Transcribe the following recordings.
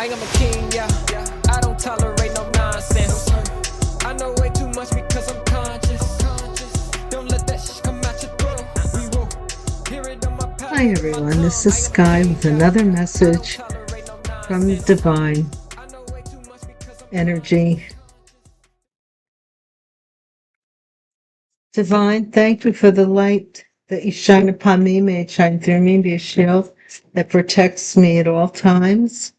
I am a king, yeah. I don't tolerate no nonsense. I know way too much because I'm conscious. Don't let that shit come out your throat. We will hear it on my palate. Hi everyone, this is Sky with another message from the divine energy. Divine, thank you for the light that you shine upon me. May it shine through me, be a shield that protects me at all times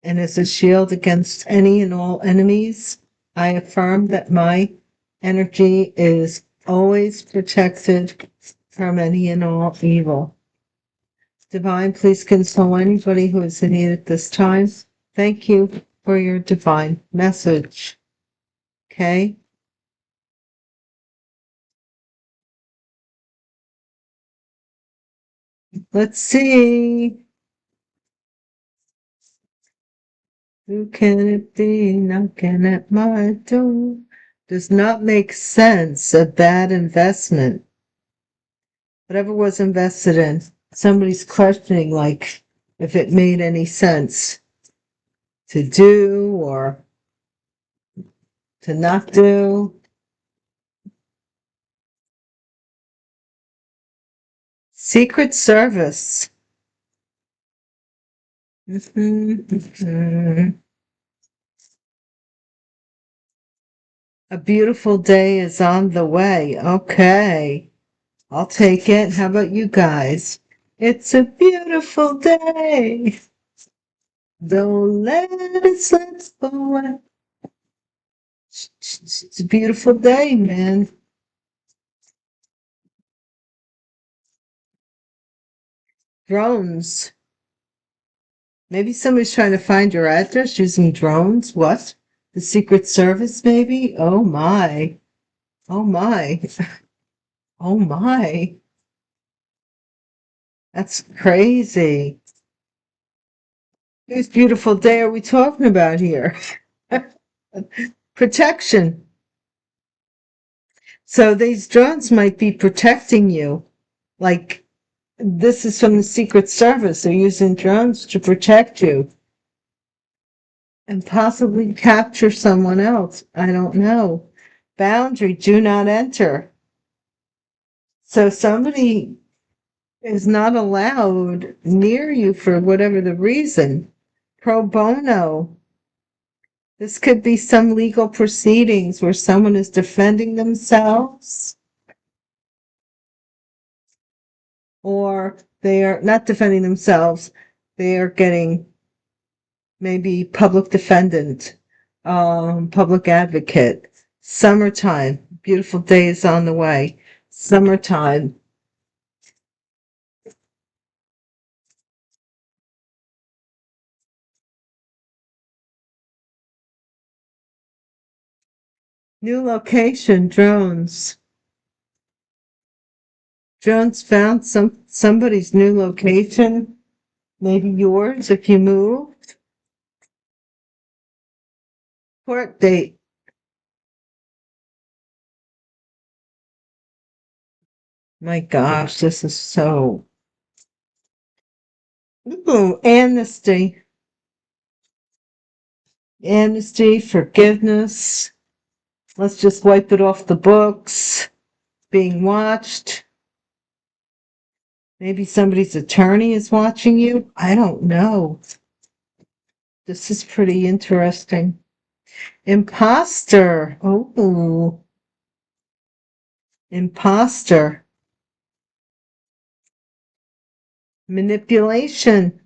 and is a shield against any and all enemies. I affirm that my energy is always protected from any and all evil. Divine, please console anybody who is in need at this time. Thank you for your divine message. Okay? Let's see. Who can it be knocking at my door? Does not make sense. A bad investment. Whatever was invested in, somebody's questioning, like, if it made any sense to do or to not do. Secret Service. A beautiful day is on the way. Okay, I'll take it. How about you guys? It's a beautiful day. Don't let it slip away. It's a beautiful day, man. Drones. Maybe somebody's trying to find your address using drones. What? The Secret Service, maybe? Oh my. Oh my. Oh my. That's crazy. Whose beautiful day are we talking about here? Protection. So these drones might be protecting you. Like, this is from the Secret Service. They're using drones to protect you and possibly capture someone else. I don't know. Boundary, do not enter. So somebody is not allowed near you for whatever the reason. Pro bono. This could be some legal proceedings where someone is defending themselves, or they are not defending themselves. They are getting maybe public defendant, public advocate. Summertime. Beautiful day is on the way. Summertime. New location, drones. Drones found somebody's new location, maybe yours if you moved. Court date. My gosh, this is so. Ooh, amnesty. Amnesty, forgiveness. Let's just wipe it off the books. Being watched. Maybe somebody's attorney is watching you. I don't know. This is pretty interesting. Impostor. Oh, impostor. Manipulation.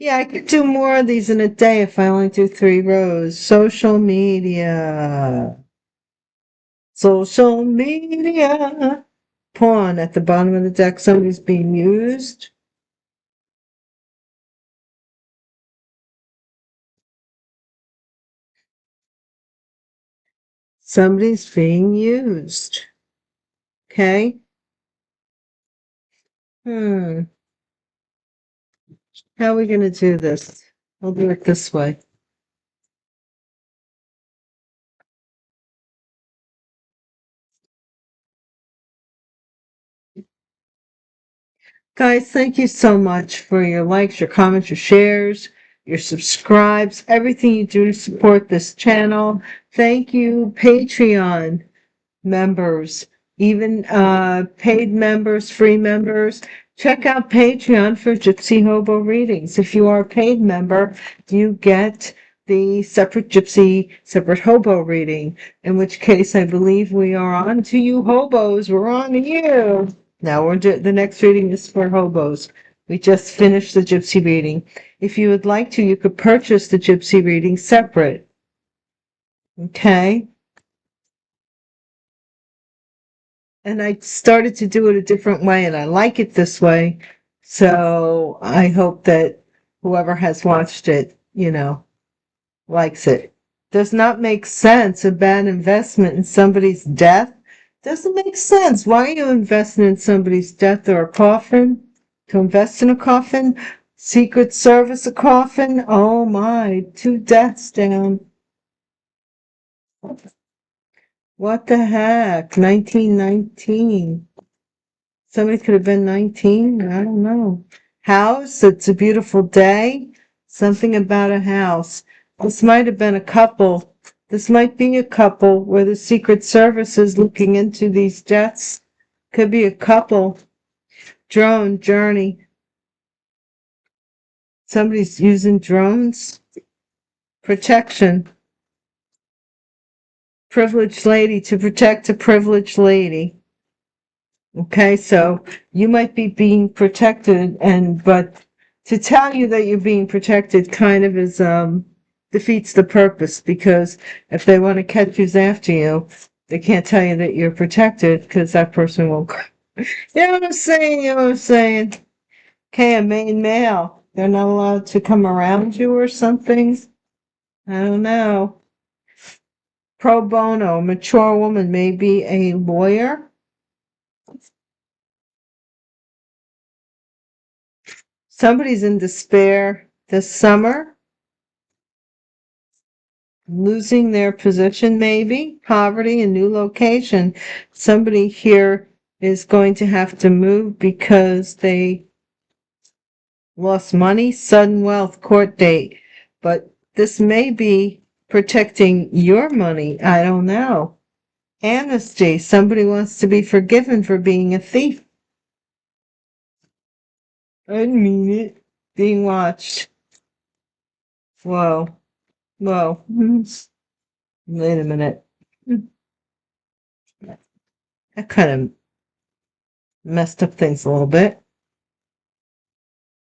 Yeah, I could do more of these in a day if I only do 3 rows. Social media. Social media. Pawn at the bottom of the deck. Somebody's being used. Somebody's being used. Okay? How are we going to do this? We'll do it this way. Guys, thank you so much for your likes, your comments, your shares, your subscribes, everything you do to support this channel. Thank you, Patreon members, even paid members, free members. Check out Patreon for Gypsy Hobo readings. If you are a paid member, you get the separate Gypsy, separate Hobo reading, in which case I believe we are on to you hobos. We're on to you. Now the next reading is for hobos. We just finished the Gypsy reading. If you would like to, you could purchase the Gypsy reading separate. Okay? And I started to do it a different way, and I like it this way. So I hope that whoever has watched it, likes it. Does not make sense. A bad investment in somebody's death doesn't make sense. Why are you investing in somebody's death or a coffin? To invest in a coffin? Secret Service a coffin? Oh my, 2 deaths down. What the heck? 1919. Somebody could have been 19. I don't know. House, it's a beautiful day. Something about a house. This might have been a couple. This might be a couple where the Secret Service is looking into these deaths. Could be a couple. Drone journey. Somebody's using drones. Protection. Privileged lady to protect a privileged lady. Okay, so you might be being protected, but to tell you that you're being protected kind of is defeats the purpose, because if they want to catch who's after you, they can't tell you that you're protected because that person won't. You know what I'm saying? You know what I'm saying? Okay, a main male. They're not allowed to come around you or something. I don't know. Pro bono, mature woman, maybe a lawyer. Somebody's in despair this summer, losing their position, maybe poverty, a new location. Somebody here is going to have to move because they lost money, sudden wealth, court date. But this may be protecting your money. I don't know. Amnesty. Somebody wants to be forgiven for being a thief. I didn't mean it. Being watched. Whoa. Whoa. Wait a minute. That kind of messed up things a little bit.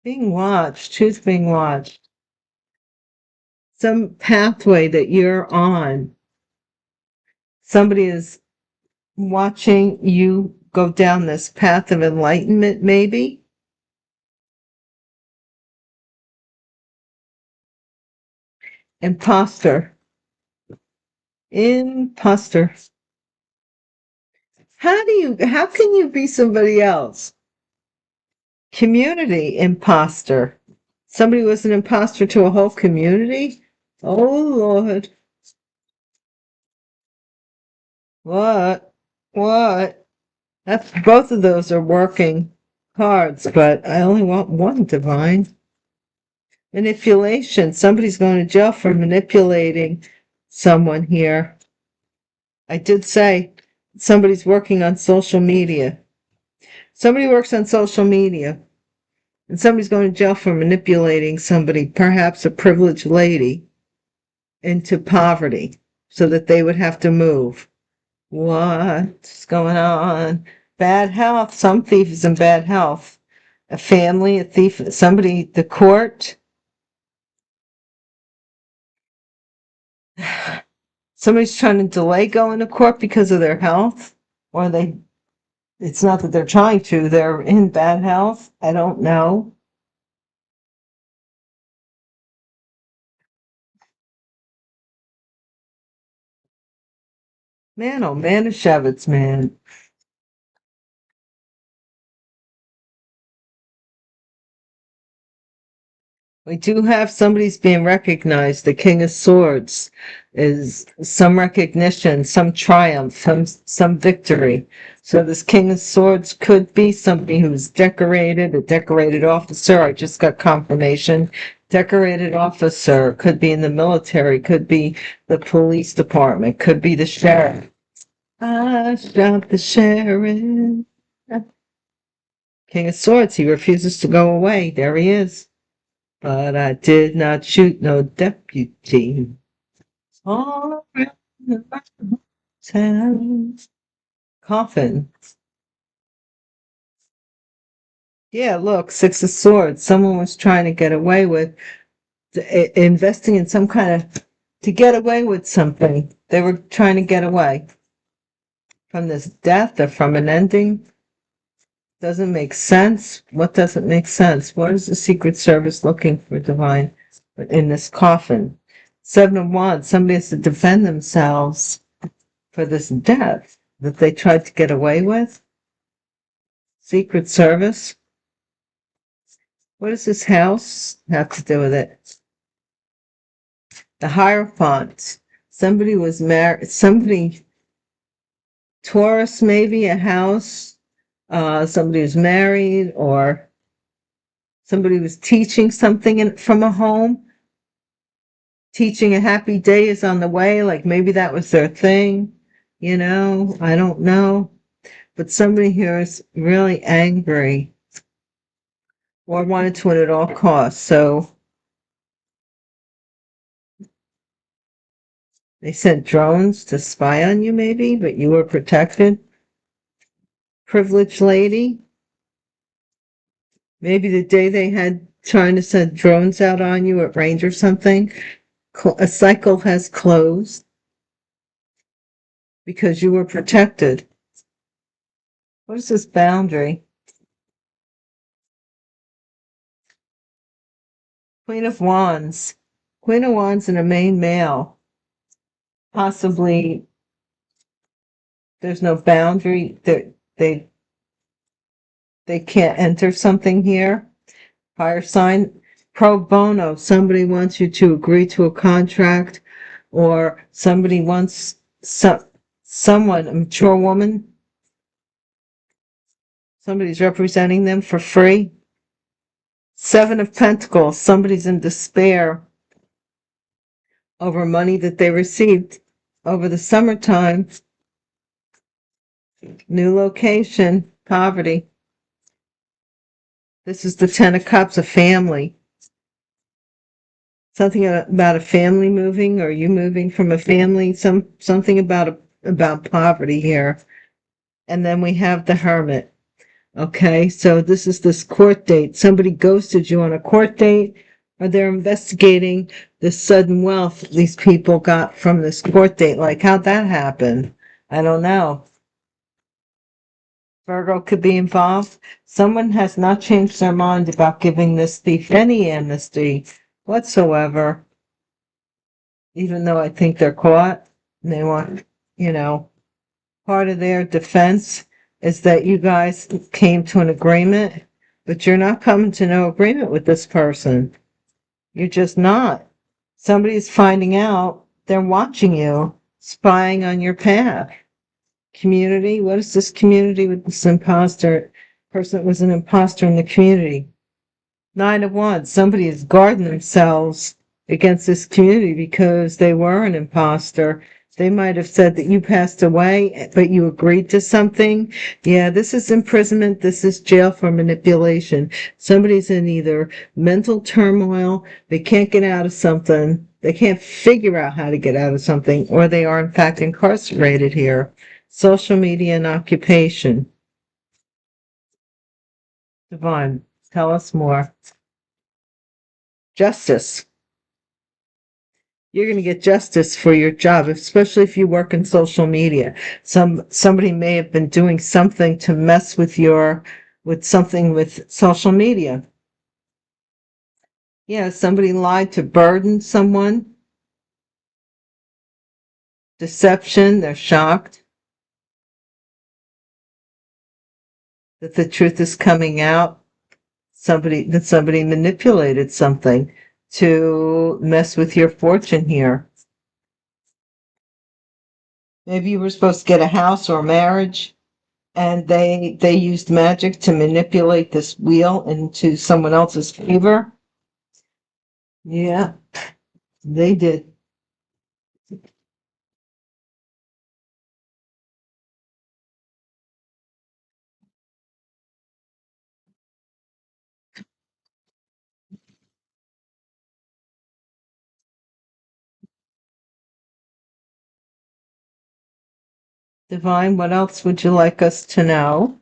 Being watched. Who's being watched? Some pathway that you're on. Somebody is watching you go down this path of enlightenment, maybe. Impostor. Imposter. How can you be somebody else? Community imposter. Somebody was an imposter to a whole community? Oh, Lord. What? What? That's both of those are working cards, but I only want one divine. Manipulation. Somebody's going to jail for manipulating someone here. I did say somebody's working on social media. Somebody works on social media, and somebody's going to jail for manipulating somebody, perhaps a privileged lady, into poverty so that they would have to move. What's going on? Bad health. Some thief is in bad health. A family, a thief, somebody, the court. Somebody's trying to delay going to court because of their health, or it's not that they're trying to, they're in bad health. I don't know. Man, oh Manischewitz, man. We do have somebody's being recognized. The King of Swords is some recognition, some triumph, some victory. So this King of Swords could be somebody who's decorated, a decorated officer. I just got confirmation. Decorated officer, could be in the military, could be the police department, could be the sheriff. I shot the sheriff. King of Swords, he refuses to go away. There he is. But I did not shoot no deputy. All around the town. Coffin. Yeah, look, Six of Swords. Someone was trying to get away with investing in some kind of, to get away with something. They were trying to get away from this death or from an ending. Doesn't make sense. What doesn't make sense? What is the Secret Service looking for, Divine, in this coffin? Seven of Wands. Somebody has to defend themselves for this death that they tried to get away with. Secret Service. What does this house have to do with it? The Hierophant. Somebody was married. Somebody, Taurus, maybe a house. Somebody was married, or somebody was teaching something from a home. Teaching a happy day is on the way, like maybe that was their thing. I don't know. But somebody here is really angry or wanted to win at all costs. So they sent drones to spy on you, maybe, but you were protected. Privileged lady. Maybe the day they had trying to send drones out on you, it rained or something. A cycle has closed because you were protected. What is this boundary? Queen of Wands. Queen of Wands and a main male. Possibly there's no boundary. They can't enter something here. Fire sign. Pro bono. Somebody wants you to agree to a contract, or somebody wants someone, a mature woman. Somebody's representing them for free. Seven of Pentacles. Somebody's in despair over money that they received over the summertime. New location. Poverty. This is the Ten of Cups, a family. Something about a family moving, or you moving from a family, something about poverty here. And then we have the Hermit. Okay, so this is this court date. Somebody ghosted you on a court date, or they're investigating the sudden wealth these people got from this court date. Like, how'd that happen? I don't know. Virgo could be involved. Someone has not changed their mind about giving this thief any amnesty whatsoever, even though I think they're caught. And they want, part of their defense is that you guys came to an agreement, but you're not coming to no agreement with this person. You're just not. Somebody's finding out, they're watching you, spying on your path. Community. What is this community with this imposter? Person that was an imposter in the community. Nine of Wands. Somebody is guarding themselves against this community because they were an imposter. They might have said that you passed away, but you agreed to something. Yeah, this is imprisonment. This is jail for manipulation. Somebody's in either mental turmoil, they can't get out of something, they can't figure out how to get out of something, or they are in fact incarcerated here. Social media and occupation. Divine, tell us more. Justice. You're going to get justice for your job, especially if you work in social media. Somebody may have been doing something to mess with something with social media. Yeah, somebody lied to burden someone. Deception, they're shocked that the truth is coming out. somebody manipulated something to mess with your fortune here. Maybe you were supposed to get a house or a marriage, and they used magic to manipulate this wheel into someone else's favor. Yeah, they did. Divine, what else would you like us to know?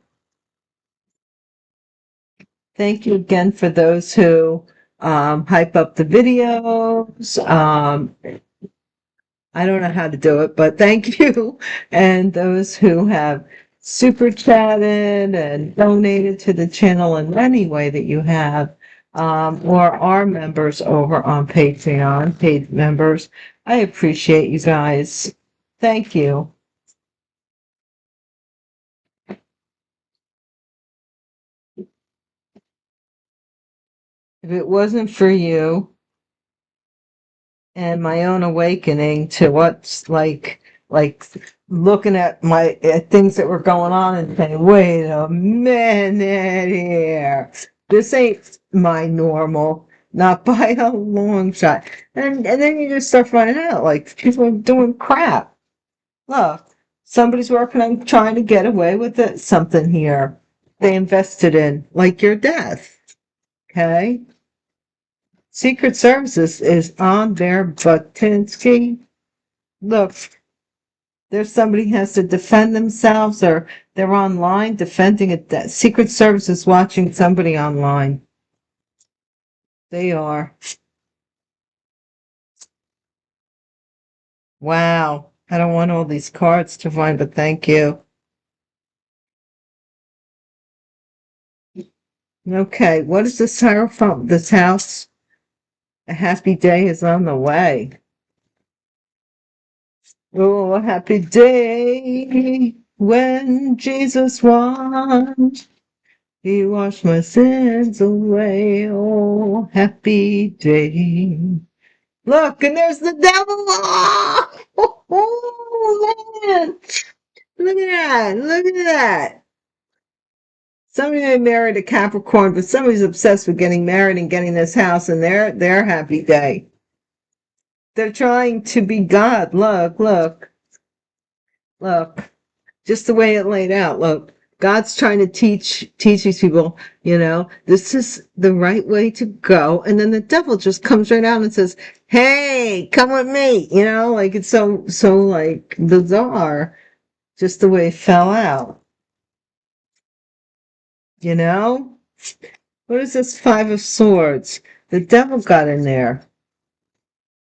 Thank you again for those who hype up the videos. I don't know how to do it, but thank you. And those who have super chatted and donated to the channel in any way that you have, or are members over on Patreon, paid members. I appreciate you guys. Thank you. If it wasn't for you and my own awakening to what's like looking at things that were going on and saying, wait a minute here. This ain't my normal, not by a long shot. And then you just start finding out like people are doing crap. Look, somebody's working on trying to get away with something here they invested in, like your death. Okay? Secret Services is on their Butinsky. Look, there's somebody has to defend themselves, or they're online defending it. Secret Service is watching somebody online. They are. Wow. I don't want all these cards to find, but thank you. Okay, what is this Hierophant? This house? A happy day is on the way. Oh, a happy day when Jesus won. He washed my sins away. Oh, happy day. Look, and there's the devil. Oh, man. Look at that. Look at that. Somebody may marry a Capricorn, but somebody's obsessed with getting married and getting this house, and their happy day. They're trying to be God. Look, look, look. Just the way it laid out. Look, God's trying to teach these people, this is the right way to go. And then the devil just comes right out and says, hey, come with me. Like it's so like bizarre, just the way it fell out. What is this Five of Swords? The devil got in there.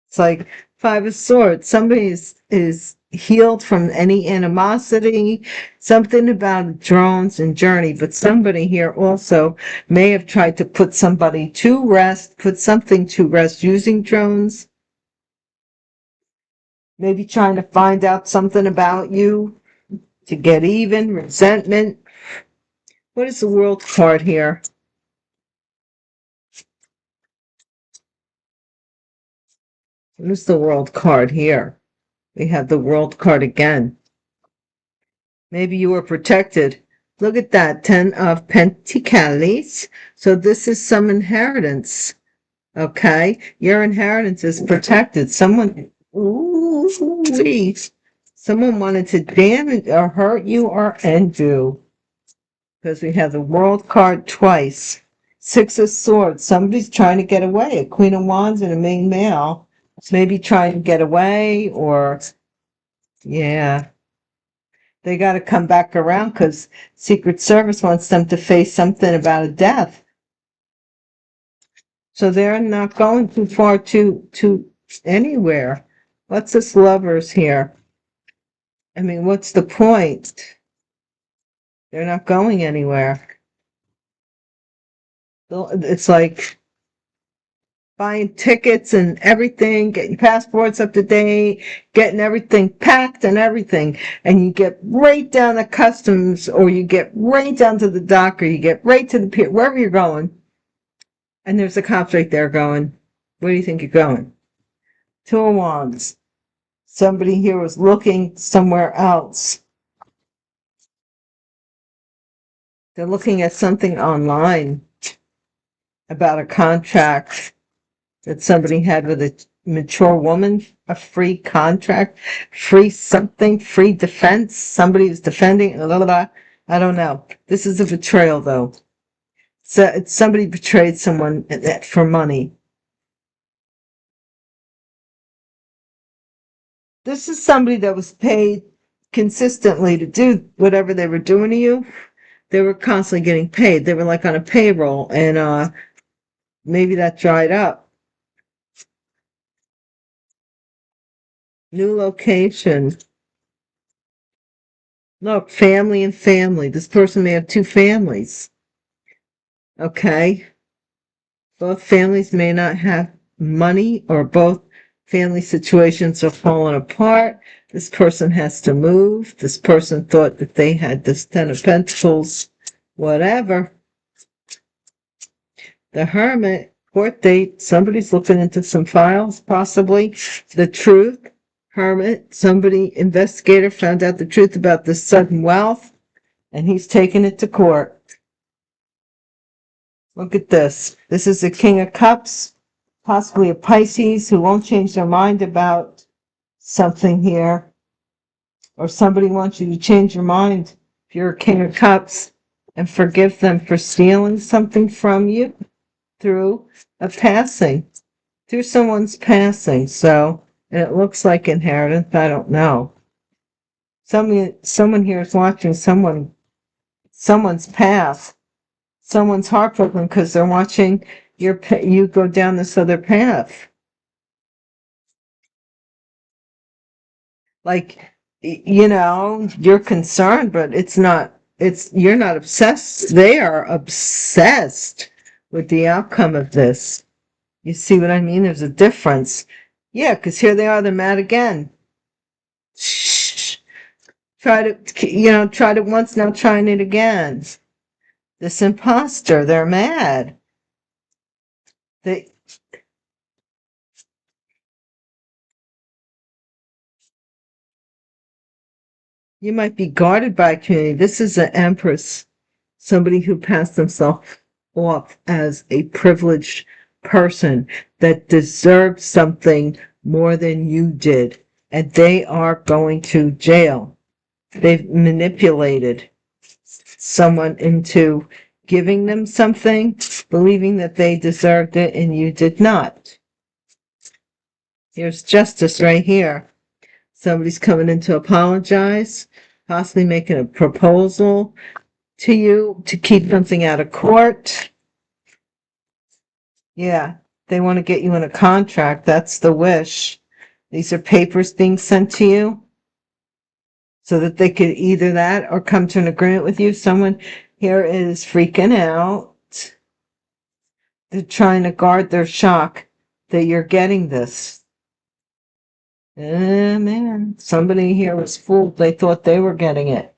It's like Five of Swords. Somebody is healed from any animosity, something about drones and journey, but somebody here also may have tried to put somebody to rest, put something to rest using drones. Maybe trying to find out something about you to get even, resentment. What is the World card here? What is the World card here? We have the World card again. Maybe you were protected. Look at that, 10 of Pentacles. So this is some inheritance. Okay? Your inheritance is protected. Someone wanted to damage or hurt you or end you. Because we have the World card twice. Six of Swords. Somebody's trying to get away. A Queen of Wands and a main male. Maybe trying to get away or, yeah. They got to come back around because Secret Service wants them to face something about a death. So they're not going too far to anywhere. What's this Lovers here? I mean, what's the point? They're not going anywhere. It's like buying tickets and everything, getting passports up to date, getting everything packed and everything. And you get right down to customs, or you get right down to the dock, or you get right to the pier, wherever you're going. And there's a cop right there going, where do you think you're going? Two of Wands. Somebody here was looking somewhere else. They're looking at something online about a contract that somebody had with a mature woman, a free contract, free something, free defense. Somebody was defending, blah, blah, blah. I don't know. This is a betrayal, though. So it's somebody betrayed someone for money. This is somebody that was paid consistently to do whatever they were doing to you. They were constantly getting paid. They were like on a payroll, and maybe that dried up. New location. Look, family and family. This person may have two families. Okay. Both families may not have money, or both family situations are falling apart. This person has to move. This person thought that they had this Ten of Pentacles, whatever. The Hermit, court date. Somebody's looking into some files, possibly. The Truth. Hermit, somebody, investigator, found out the truth about this sudden wealth, and he's taking it to court. Look at this. This is the King of Cups, possibly a Pisces who won't change their mind about something here, or somebody wants you to change your mind if you're a King of Cups and forgive them for stealing something from you through a passing, through someone's passing. So, and it looks like inheritance. I don't know. Someone here is watching someone's path. Someone's heartbroken because they're watching you go down this other path. Like, you're concerned, but you're not obsessed. They are obsessed with the outcome of this. You see what I mean? There's a difference. Yeah, because here they are, they're mad again. Shh. Tried it once, now trying it again. This impostor, they're mad. You might be guarded by a community. This is an Empress, somebody who passed themselves off as a privileged person that deserved something more than you did, and they are going to jail. They've manipulated someone into giving them something, believing that they deserved it and you did not. Here's justice right here. Somebody's coming in to apologize, possibly making a proposal to you to keep something out of court. Yeah, they want to get you in a contract. That's the wish. These are papers being sent to you so that they could either that or come to an agreement with you. Someone here is freaking out. They're trying to guard their shock that you're getting this. Man, somebody here was fooled. They thought they were getting it.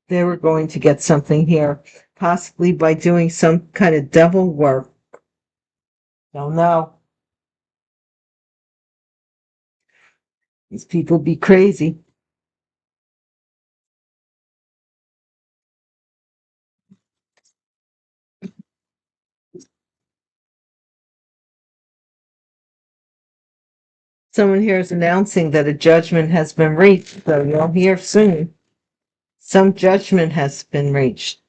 They were going to get something here, possibly by doing some kind of devil work. Don't know. These people be crazy. Someone here is announcing that a judgment has been reached, so you'll hear soon. Some judgment has been reached,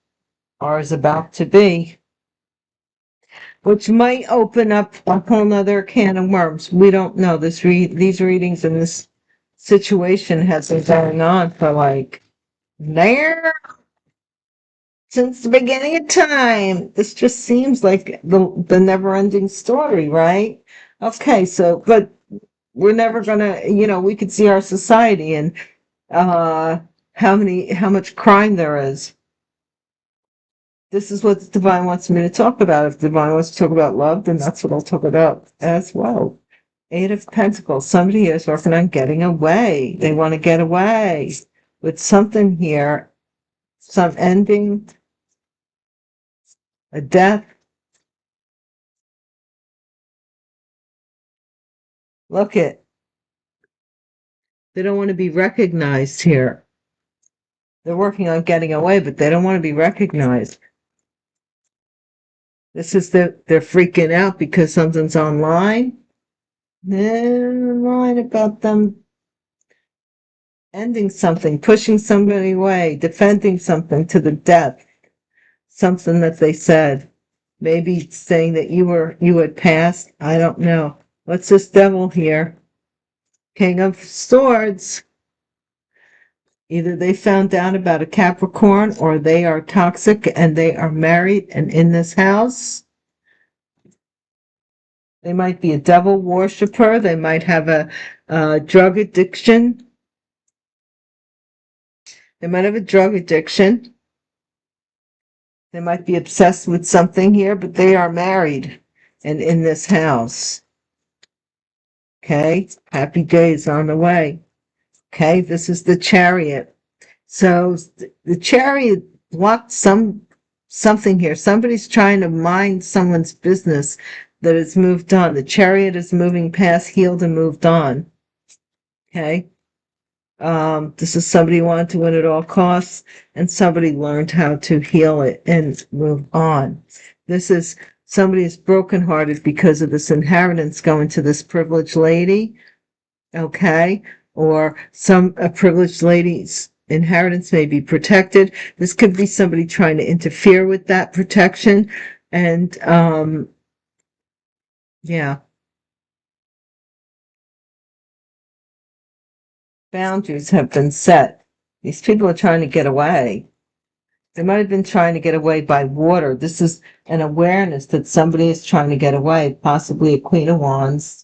or is about to be, which might open up a whole nother can of worms. We don't know. These readings and this situation has been going on for since the beginning of time. This just seems like the never-ending story, right? Okay, so, but we're never gonna, we could see our society and how much crime there is. This is what the divine wants me to talk about. If the divine wants to talk about love, then that's what I'll talk about as well. Eight of Pentacles. Somebody is working on getting away. They want to get away with something here, some ending, a death. Look it. They don't want to be recognized here. They're working on getting away, but they don't want to be recognized. This is they're freaking out because something's online. They're online about them ending something, pushing somebody away, defending something to the death. Something that they said. Maybe saying that you had passed. I don't know. What's this devil here? King of Swords. Either they found out about a Capricorn or they are toxic and they are married and in this house. They might be a devil worshiper. They might have a drug addiction. They might have a drug addiction. They might be obsessed with something here, but they are married and in this house. Okay, happy days on the way. Okay, this is the Chariot. So the Chariot blocked something here. Somebody's trying to mind someone's business that has moved on. The Chariot is moving past, healed, and moved on. Okay, this is somebody who wanted to win at all costs, and somebody learned how to heal it and move on. This is somebody is brokenhearted because of this inheritance going to this privileged lady. Okay, or a privileged lady's inheritance may be protected. This could be somebody trying to interfere with that protection. And yeah, boundaries have been set. These people are trying to get away. They might have been trying to get away by water. This is an awareness that somebody is trying to get away, possibly a Queen of Wands.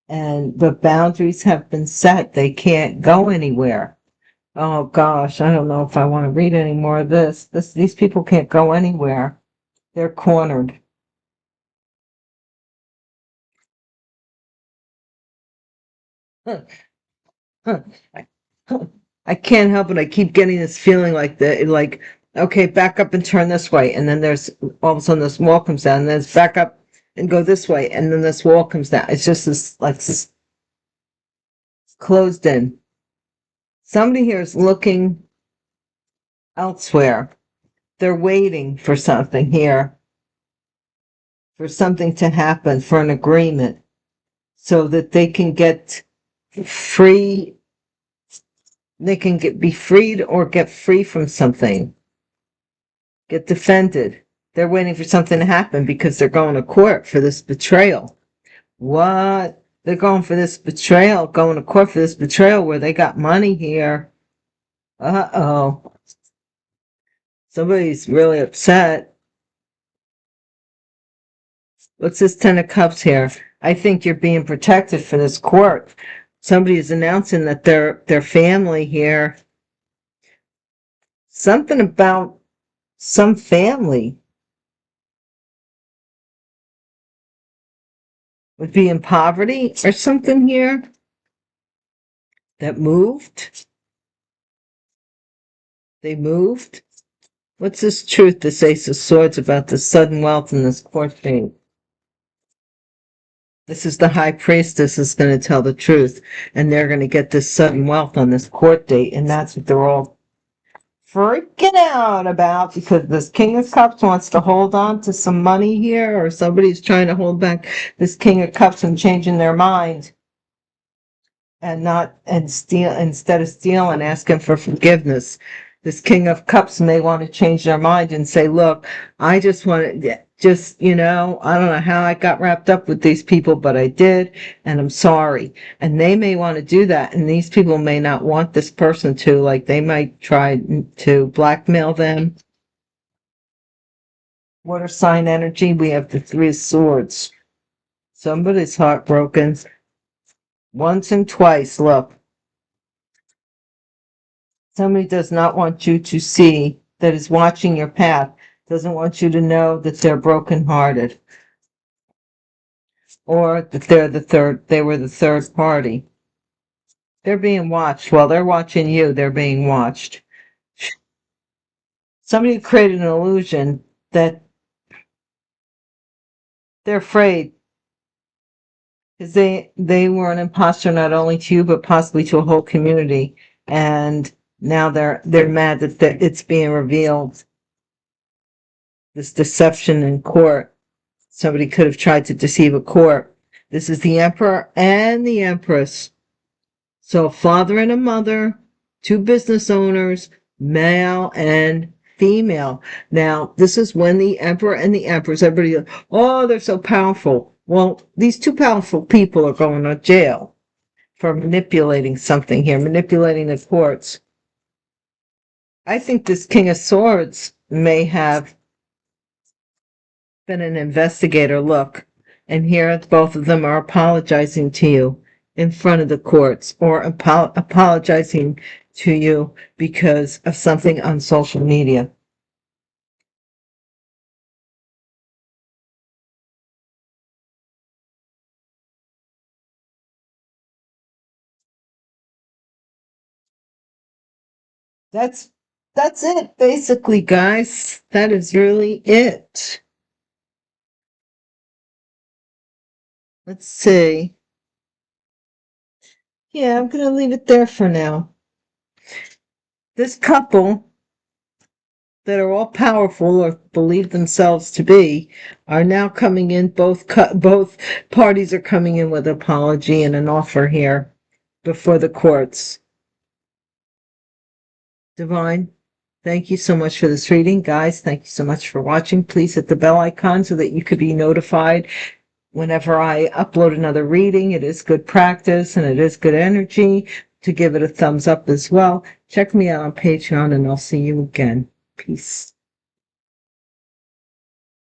But boundaries have been set. They can't go anywhere. Oh gosh, I don't know if I want to read any more of this. These people can't go anywhere. They're cornered. Huh, huh. I can't help it. I keep getting this feeling like okay, back up and turn this way, and then there's all of a sudden this wall comes down, and then it's back up and go this way, and then this wall comes down. It's just this closed in. Somebody here is looking elsewhere. They're waiting for something here, for something to happen, for an agreement, so that they can get free. They can be freed or get free from something, get defended. They're waiting for something to happen because they're going to court for this betrayal. What? They're going for this betrayal, going to court for this betrayal where they got money here. Uh-oh. Somebody's really upset. What's this Ten of Cups here? I think you're being protected for this court. Somebody is announcing that their family here. Something about some family would be in poverty or something here that moved. They moved. What's this truth, this Ace of Swords, about the sudden wealth in this court date? This is the High Priestess is going to tell the truth, and they're going to get this sudden wealth on this court date, and that's what they're all freaking out about, because this King of Cups wants to hold on to some money here, or somebody's trying to hold back this King of Cups from changing their mind and steal, instead of stealing, asking for forgiveness. This King of Cups may want to change their mind and say, look, I just want to, I don't know how I got wrapped up with these people, but I did, and I'm sorry. And they may want to do that, and these people may not want this person to, like, they might try to blackmail them. Water sign energy, we have the Three of Swords. Somebody's heartbroken. Once and twice, look. Somebody does not want you to see, that is watching your path, doesn't want you to know that they're brokenhearted. Or that they were the third party. They're being watched. While they're watching you, they're being watched. Somebody created an illusion that they're afraid because they were an imposter not only to you but possibly to a whole community, and now they're mad that it's being revealed. This deception in court. Somebody could have tried to deceive a court. This is the Emperor and the Empress. So a father and a mother, two business owners, male and female. Now, this is when the Emperor and the Empress, everybody, oh, they're so powerful. Well, these two powerful people are going to jail for manipulating something here, manipulating the courts. I think this King of Swords may have been an investigator. Look, and here both of them are apologizing to you in front of the courts, or apologizing to you because of something on social media. That's it, basically, guys. That is really it. Let's see. Yeah, I'm gonna leave it there for now. This couple that are all powerful or believe themselves to be are now coming in. Both parties are coming in with apology and an offer here before the courts. Divine, thank you so much for this reading. Guys, thank you so much for watching. Please hit the bell icon so that you could be notified whenever I upload another reading. It is good practice and it is good energy to give it a thumbs up as well. Check me out on Patreon and I'll see you again. Peace.